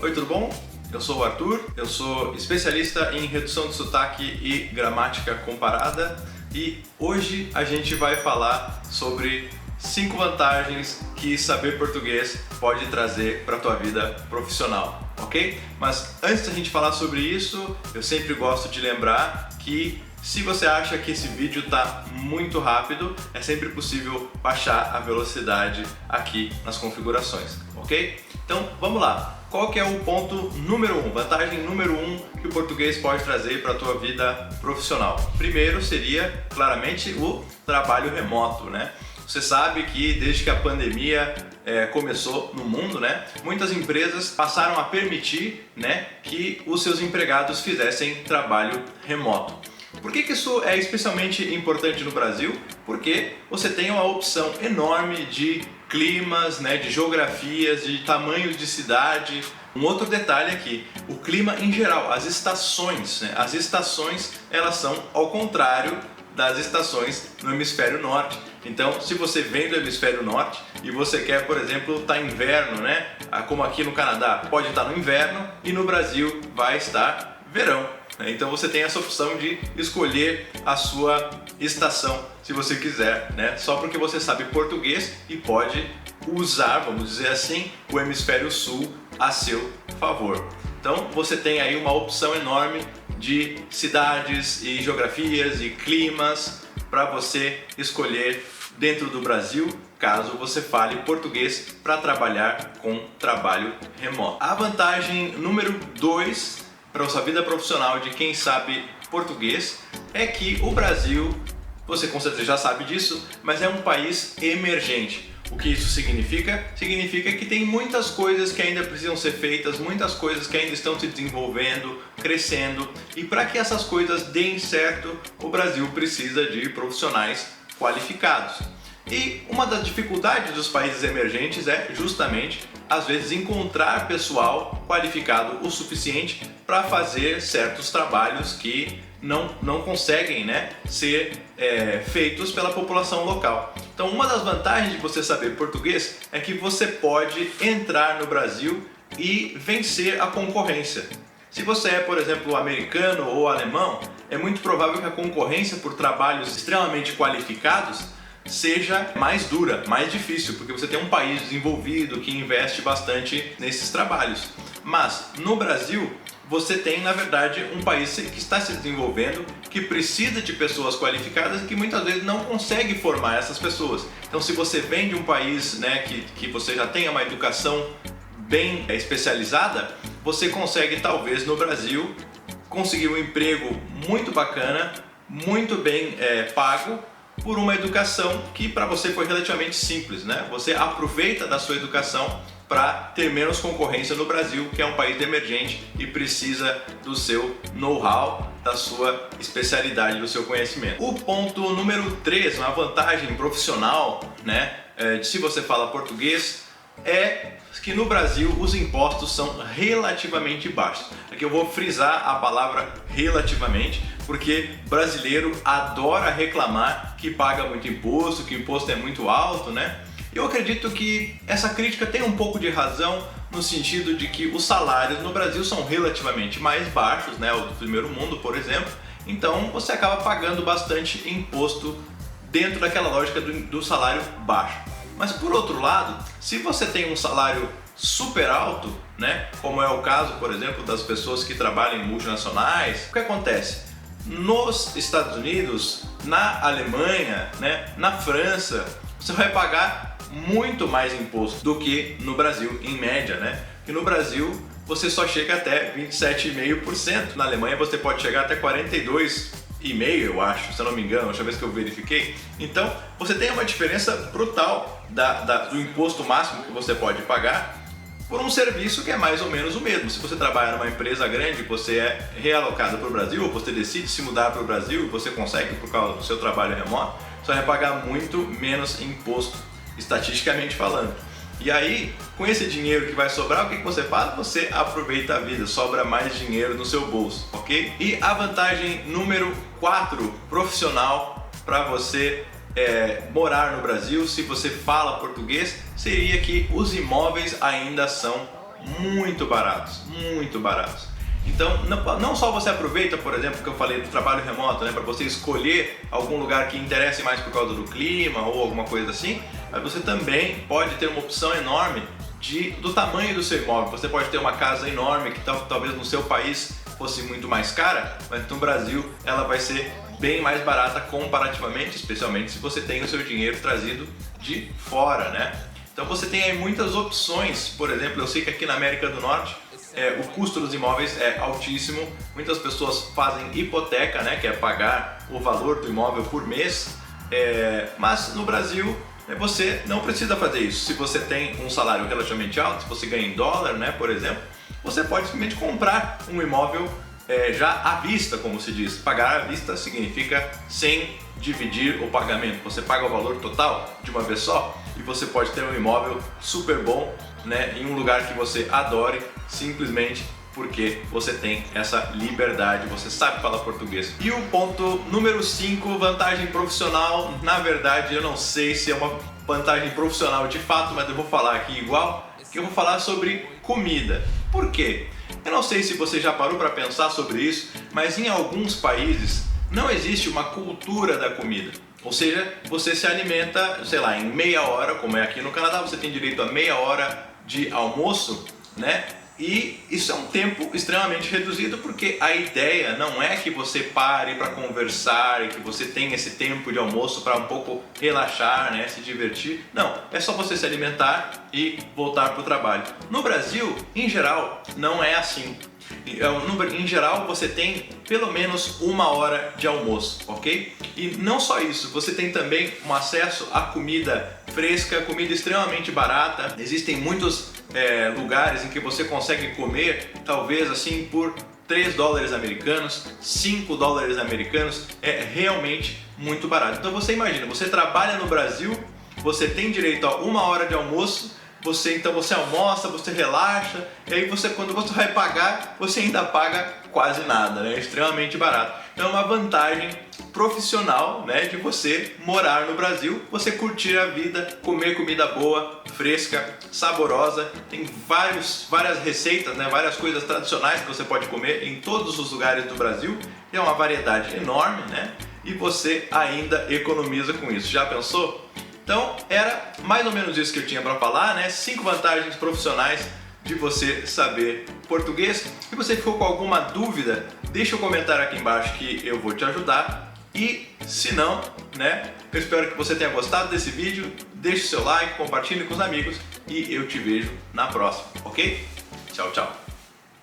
Oi, tudo bom? Eu sou o Arthur, eu sou especialista em redução de sotaque e gramática comparada e hoje a gente vai falar sobre 5 vantagens que saber português pode trazer para a tua vida profissional, ok? Mas antes da gente falar sobre isso, eu sempre gosto de lembrar que se você acha que esse vídeo está muito rápido, é sempre possível baixar a velocidade aqui nas configurações, ok? Então vamos lá. Qual que é o ponto número 1, vantagem número 1 que o português pode trazer para a tua vida profissional? Primeiro seria claramente o trabalho remoto, né? Você sabe que desde que a pandemia começou no mundo, né, muitas empresas passaram a permitir, né, que os seus empregados fizessem trabalho remoto. Por que isso é especialmente importante no Brasil? Porque você tem uma opção enorme de climas, né, de geografias, de tamanhos de cidade. Um outro detalhe aqui, o clima em geral, as estações, né? As estações elas são ao contrário das estações no hemisfério norte. Então, se você vem do hemisfério norte e você quer, por exemplo, estar inverno, né? Como aqui no Canadá pode estar no inverno e no Brasil vai estar verão. Então você tem essa opção de escolher a sua estação, se você quiser, né? Só porque você sabe português e pode usar, vamos dizer assim, o hemisfério sul a seu favor. Então você tem aí uma opção enorme de cidades e geografias e climas para você escolher dentro do Brasil, caso você fale português para trabalhar com trabalho remoto. A vantagem número 2 para a sua vida profissional de quem sabe português é que o Brasil, você com certeza já sabe disso, mas é um país emergente. O que isso significa? Significa que tem muitas coisas que ainda precisam ser feitas, muitas coisas que ainda estão se desenvolvendo, crescendo, e para que essas coisas deem certo, o Brasil precisa de profissionais qualificados. E uma das dificuldades dos países emergentes é justamente, às vezes, encontrar pessoal qualificado o suficiente para fazer certos trabalhos que não conseguem, né, ser feitos pela população local. Então, uma das vantagens de você saber português é que você pode entrar no Brasil e vencer a concorrência. Se você é, por exemplo, americano ou alemão, é muito provável que a concorrência por trabalhos extremamente qualificados seja mais dura, mais difícil, porque você tem um país desenvolvido que investe bastante nesses trabalhos. Mas no Brasil, você tem, na verdade, um país que está se desenvolvendo, que precisa de pessoas qualificadas e que muitas vezes não consegue formar essas pessoas. Então, se você vem de um país, né, que você já tenha uma educação bem especializada, você consegue, talvez, no Brasil, conseguir um emprego muito bacana, muito bem pago, por uma educação que para você foi relativamente simples, né? Você aproveita da sua educação para ter menos concorrência no Brasil, que é um país emergente e precisa do seu know-how, da sua especialidade, do seu conhecimento. O ponto número 3, uma vantagem profissional, né, se você fala português, é que no Brasil os impostos são relativamente baixos. Aqui eu vou frisar a palavra relativamente, porque brasileiro adora reclamar que paga muito imposto, que o imposto é muito alto, né? Eu acredito que essa crítica tem um pouco de razão no sentido de que os salários no Brasil são relativamente mais baixos, né? O do primeiro mundo, por exemplo. Então você acaba pagando bastante imposto dentro daquela lógica do salário baixo. Mas por outro lado, se você tem um salário super alto, né, como é o caso, por exemplo, das pessoas que trabalham em multinacionais, o que acontece? Nos Estados Unidos, na Alemanha, né, na França, você vai pagar muito mais imposto do que no Brasil, em média, né? Porque no Brasil você só chega até 27,5%, na Alemanha você pode chegar até 42,5%, eu acho, se eu não me engano, a última vez que eu verifiquei. Então, você tem uma diferença brutal do imposto máximo que você pode pagar por um serviço que é mais ou menos o mesmo. Se você trabalha numa empresa grande, você é realocado para o Brasil, ou você decide se mudar para o Brasil, você consegue por causa do seu trabalho remoto, você vai pagar muito menos imposto, estatisticamente falando. E aí, com esse dinheiro que vai sobrar, o que você faz? Você aproveita a vida, sobra mais dinheiro no seu bolso, ok? E a vantagem número 4, profissional, para você morar no Brasil, se você fala português, seria que os imóveis ainda são muito baratos, muito baratos. Então, não só você aproveita, por exemplo, que eu falei do trabalho remoto, né, para você escolher algum lugar que interesse mais por causa do clima ou alguma coisa assim, mas você também pode ter uma opção enorme do tamanho do seu imóvel. Você pode ter uma casa enorme que talvez no seu país fosse muito mais cara, mas no Brasil ela vai ser bem mais barata comparativamente, especialmente se você tem o seu dinheiro trazido de fora, né? Então você tem aí muitas opções. Por exemplo, eu sei que aqui na América do Norte o custo dos imóveis é altíssimo. Muitas pessoas fazem hipoteca, né, que é pagar o valor do imóvel por mês, mas no Brasil você não precisa fazer isso. Se você tem um salário relativamente alto, se você ganha em dólar, né, por exemplo, você pode simplesmente comprar um imóvel já à vista, como se diz. Pagar à vista significa sem dividir o pagamento. Você paga o valor total de uma vez só e você pode ter um imóvel super bom, né, em um lugar que você adore, simplesmente porque você tem essa liberdade, você sabe falar português. E o ponto número 5, vantagem profissional. Na verdade, eu não sei se é uma vantagem profissional de fato, mas eu vou falar aqui igual, que eu vou falar sobre comida. Por quê? Eu não sei se você já parou para pensar sobre isso, mas em alguns países não existe uma cultura da comida. Ou seja, você se alimenta, sei lá, em meia hora, como é aqui no Canadá, você tem direito a meia hora de almoço, né? E isso é um tempo extremamente reduzido, porque a ideia não é que você pare para conversar e que você tenha esse tempo de almoço para um pouco relaxar, né, se divertir. Não, é só você se alimentar e voltar para o trabalho. No Brasil, em geral, não é assim. Em geral, você tem pelo menos uma hora de almoço, ok? E não só isso, você tem também um acesso a comida fresca, comida extremamente barata. Existem muitos lugares em que você consegue comer, talvez assim, por 3 dólares americanos, 5 dólares americanos, é realmente muito barato. Então você imagina, você trabalha no Brasil, você tem direito a uma hora de almoço, então você almoça, você relaxa, e aí quando você vai pagar, você ainda paga quase nada, né? É extremamente barato. Então é uma vantagem profissional, né, de você morar no Brasil, você curtir a vida, comer comida boa, fresca, saborosa. Tem várias receitas, né, várias coisas tradicionais que você pode comer em todos os lugares do Brasil. É uma variedade enorme, né? E você ainda economiza com isso. Já pensou? Então era mais ou menos isso que eu tinha para falar, né? 5 vantagens profissionais de você saber português. Se você ficou com alguma dúvida, deixa um comentário aqui embaixo que eu vou te ajudar. E se não, né, eu espero que você tenha gostado desse vídeo. Deixe seu like, compartilhe com os amigos e eu te vejo na próxima, ok? Tchau, tchau!